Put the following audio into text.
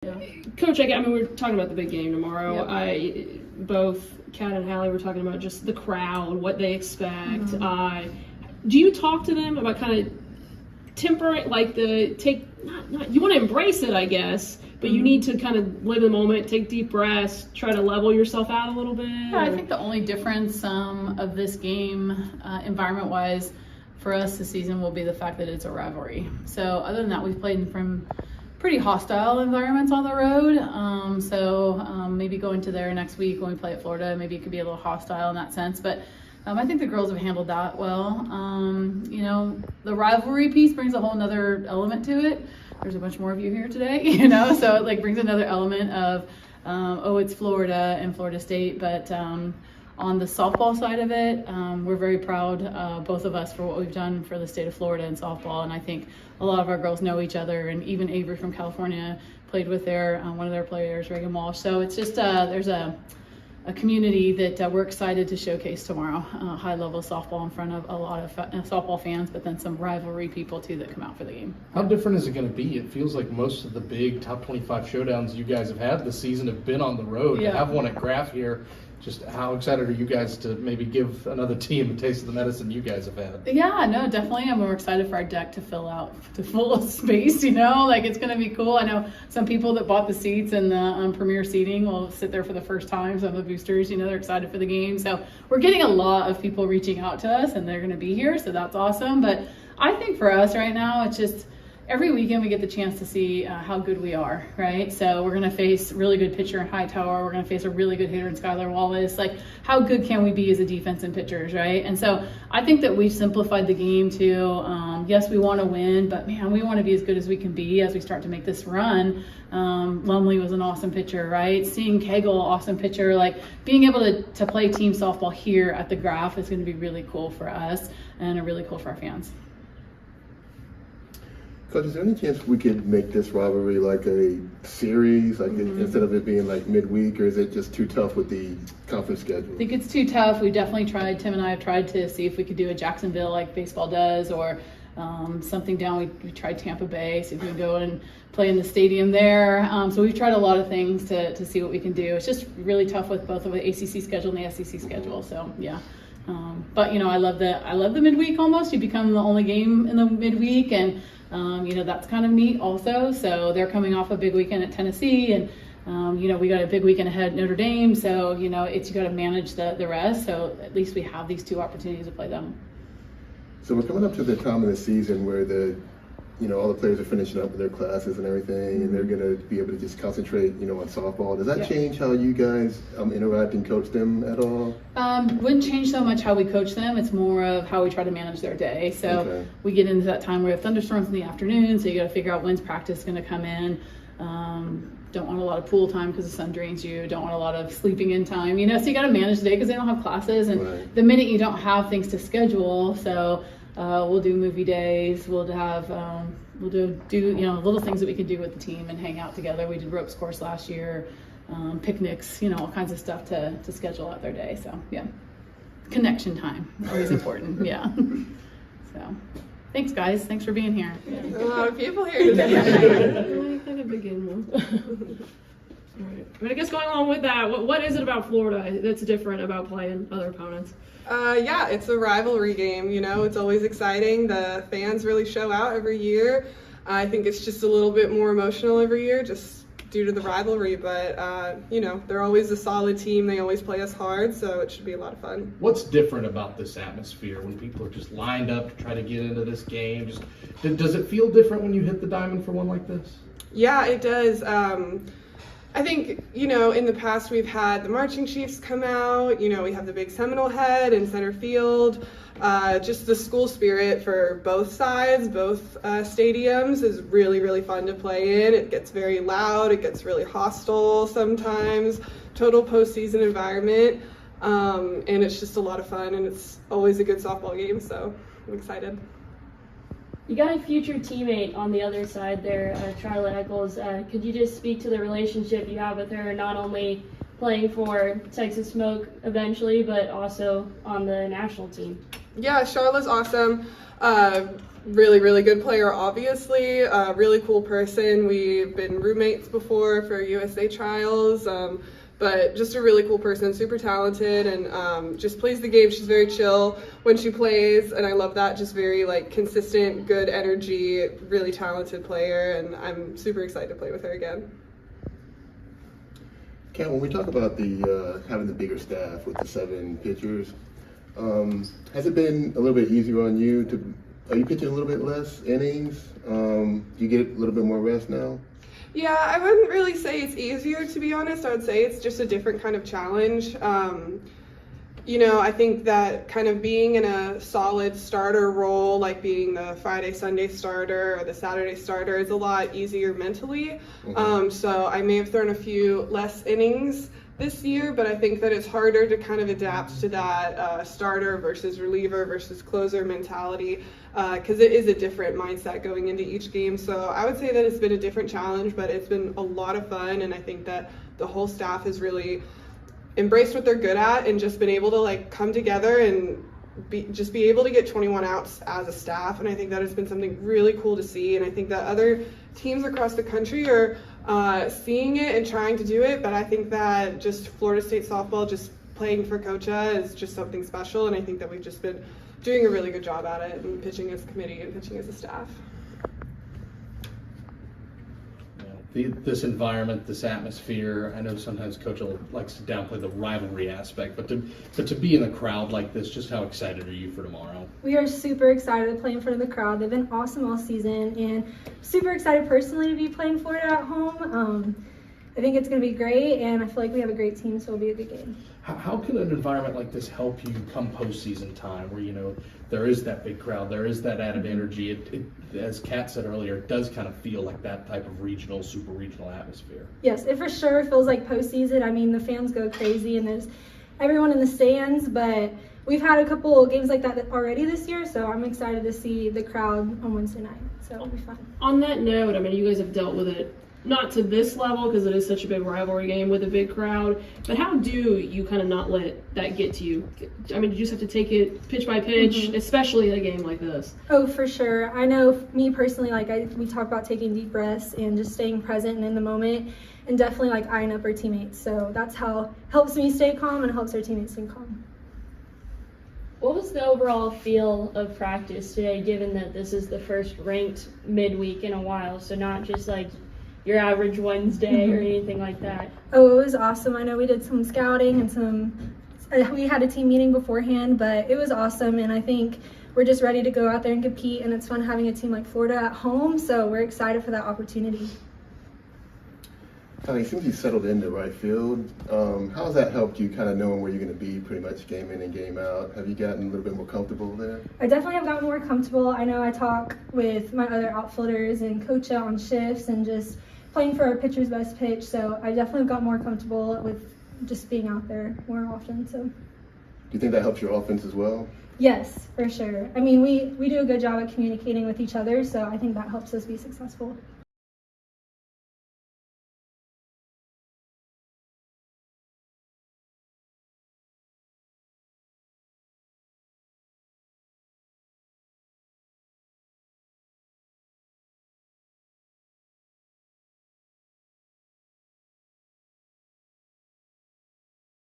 Yeah. Coach, we're talking about the big game tomorrow. Yep. Both Kat and Hallie were talking about just the crowd, what they expect. Mm-hmm. Do you talk to them about kind of temperate, like you want to embrace it, I guess, but you need to kind of live in the moment, take deep breaths, try to level yourself out a little bit? Yeah, I think the only difference of this game, environment-wise, for us this season will be the fact that it's a rivalry. So other than that, we've played from pretty hostile environments on the road. Maybe going to there next week when we play at Florida, maybe it could be a little hostile in that sense. But I think the girls have handled that well. The rivalry piece brings a whole nother element to it. There's a bunch more of you here today, so it brings another element of, it's Florida and Florida State. But on the softball side of it, we're very proud, both of us, for what we've done for the state of Florida in softball. And I think a lot of our girls know each other, and even Avery from California played with one of their players, Reagan Walsh. So it's just, there's a community that we're excited to showcase tomorrow. High level softball in front of a lot of softball fans, but then some rivalry people too that come out for the game. How different is it going to be? It feels like most of the big top 25 showdowns you guys have had this season have been on the road. Yeah. To have one at Graf here, just how excited are you guys to maybe give another team a taste of the medicine you guys have had? Yeah, no, definitely. We're excited for our deck to fill out to full of space, it's going to be cool. I know some people that bought the seats and the premier seating will sit there for the first time. Some of the boosters, they're excited for the game. So we're getting a lot of people reaching out to us, and they're going to be here. So that's awesome. But I think for us right now, it's just, every weekend we get the chance to see how good we are, right? So we're going to face a really good pitcher in Hightower. We're going to face a really good hitter in Skylar Wallace. How good can we be as a defense and pitchers, right? And so I think that we've simplified the game to, yes, we want to win, but man, we want to be as good as we can be as we start to make this run. Lumley was an awesome pitcher, right? Seeing Kegel, awesome pitcher. Being able to play team softball here at the Graf is going to be really cool for us and really cool for our fans. Coach, is there any chance we could make this rivalry like a series, instead of it being midweek, or is it just too tough with the conference schedule? I think it's too tough. We definitely tried, Tim and I have tried to see if we could do a Jacksonville like baseball does, or something down. We tried Tampa Bay, see if we could go and play in the stadium there. So we've tried a lot of things to see what we can do. It's just really tough with both of the ACC schedule and the SEC schedule. So yeah. But I love the midweek almost. You become the only game in the midweek, and that's kind of neat also. So they're coming off a big weekend at Tennessee, and we got a big weekend ahead at Notre Dame. So you got to manage the rest. So at least we have these two opportunities to play them. So we're coming up to the time of the season where all the players are finishing up with their classes and everything, and they're going to be able to just concentrate, on softball. Does that change how you guys interact and coach them at all? Wouldn't change so much how we coach them. It's more of how we try to manage their day. So we get into that time where we have thunderstorms in the afternoon, so you got to figure out when's practice going to come in. Don't want a lot of pool time because the sun drains you. Don't want a lot of sleeping in time, so you got to manage the day because they don't have classes. And the minute you don't have things to schedule, so we'll do movie days. We'll do little things that we can do with the team and hang out together. We did ropes course last year, picnics, all kinds of stuff to schedule out their day. So yeah, connection time, always important. Yeah. So thanks guys. Thanks for being here. A lot of people here today. Kind of begin. All right. I guess going along with that, what is it about Florida that's different about playing other opponents? It's a rivalry game, it's always exciting. The fans really show out every year. I think it's just a little bit more emotional every year just due to the rivalry, but they're always a solid team. They always play us hard, so it should be a lot of fun. What's different about this atmosphere when people are just lined up to try to get into this game? Does it feel different when you hit the diamond for one like this? Yeah, it does. I think, in the past we've had the marching chiefs come out, we have the big Seminole head in center field. Just the school spirit for both sides, both stadiums is really, really fun to play in. It gets very loud, it gets really hostile sometimes, total postseason environment. And it's just a lot of fun, and it's always a good softball game, so I'm excited. You got a future teammate on the other side there, Charlotte Eccles. Could you just speak to the relationship you have with her, not only playing for Texas Smoke eventually, but also on the national team? Yeah, Charlotte's awesome. Really, really good player, obviously. Really cool person. We've been roommates before for USA trials, but just a really cool person, super talented, and just plays the game. She's very chill when she plays, and I love that. Just very like consistent, good energy, really talented player, and I'm super excited to play with her again. Kat, when we talk about the having the bigger staff with the 7 pitchers, has it been a little bit easier on you to? Are you pitching a little bit less innings? Do you get a little bit more rest now? Yeah, I wouldn't really say it's easier, to be honest. I would say it's just a different kind of challenge. You know, I think that kind of being in a solid starter role, like being the Friday, Sunday starter or the Saturday starter, is a lot easier mentally. So I may have thrown a few less innings this year, but I think that it's harder to kind of adapt to that starter versus reliever versus closer mentality, because it is a different mindset going into each game. So I would say that it's been a different challenge, but it's been a lot of fun, and I think that the whole staff has really embraced what they're good at and just been able to like come together and be able to get 21 outs as a staff. And I think that has been something really cool to see, and I think that other teams across the country are seeing it and trying to do it, but I think that just Florida State softball, just playing for Cocha, is just something special, and I think that we've just been doing a really good job at it, and pitching as a committee and pitching as a staff. This environment, this atmosphere, I know sometimes Coach likes to downplay the rivalry aspect, but to be in a crowd like this, just how excited are you for tomorrow? We are super excited to play in front of the crowd. They've been awesome all season, and super excited personally to be playing Florida at home. I think it's going to be great, and I feel like we have a great team, so it'll be a good game. How can an environment like this help you come postseason time, where there is that big crowd, there is that added energy? It as Kat said earlier, it does kind of feel like that type of regional, super regional atmosphere. Yes, it for sure feels like postseason. I mean, the fans go crazy, and there's everyone in the stands, but we've had a couple games like that already this year, so I'm excited to see the crowd on Wednesday night. So it'll be fun. On that note, I mean, you guys have dealt with it, not to this level because it is such a big rivalry game with a big crowd, but how do you kind of not let that get to you? I mean, you just have to take it pitch by pitch, especially in a game like this. Oh, for sure. I know me personally, we talk about taking deep breaths and just staying present and in the moment, and definitely eyeing up our teammates. So that's how helps me stay calm and helps our teammates stay calm. What was the overall feel of practice today, given that this is the first ranked midweek in a while, so not just like your average Wednesday or anything like that? Oh, it was awesome. I know we did some scouting and we had a team meeting beforehand, but it was awesome, and I think we're just ready to go out there and compete, and it's fun having a team like Florida at home, so we're excited for that opportunity. Hallie, since you settled into right field, how has that helped you kind of knowing where you're going to be pretty much game in and game out? Have you gotten a little bit more comfortable there? I definitely have gotten more comfortable. I know I talk with my other outfielders and coach on shifts and just playing for our pitcher's best pitch, so I definitely got more comfortable with just being out there more often. So, do you think that helps your offense as well? Yes, for sure. I mean, we do a good job at communicating with each other, so I think that helps us be successful.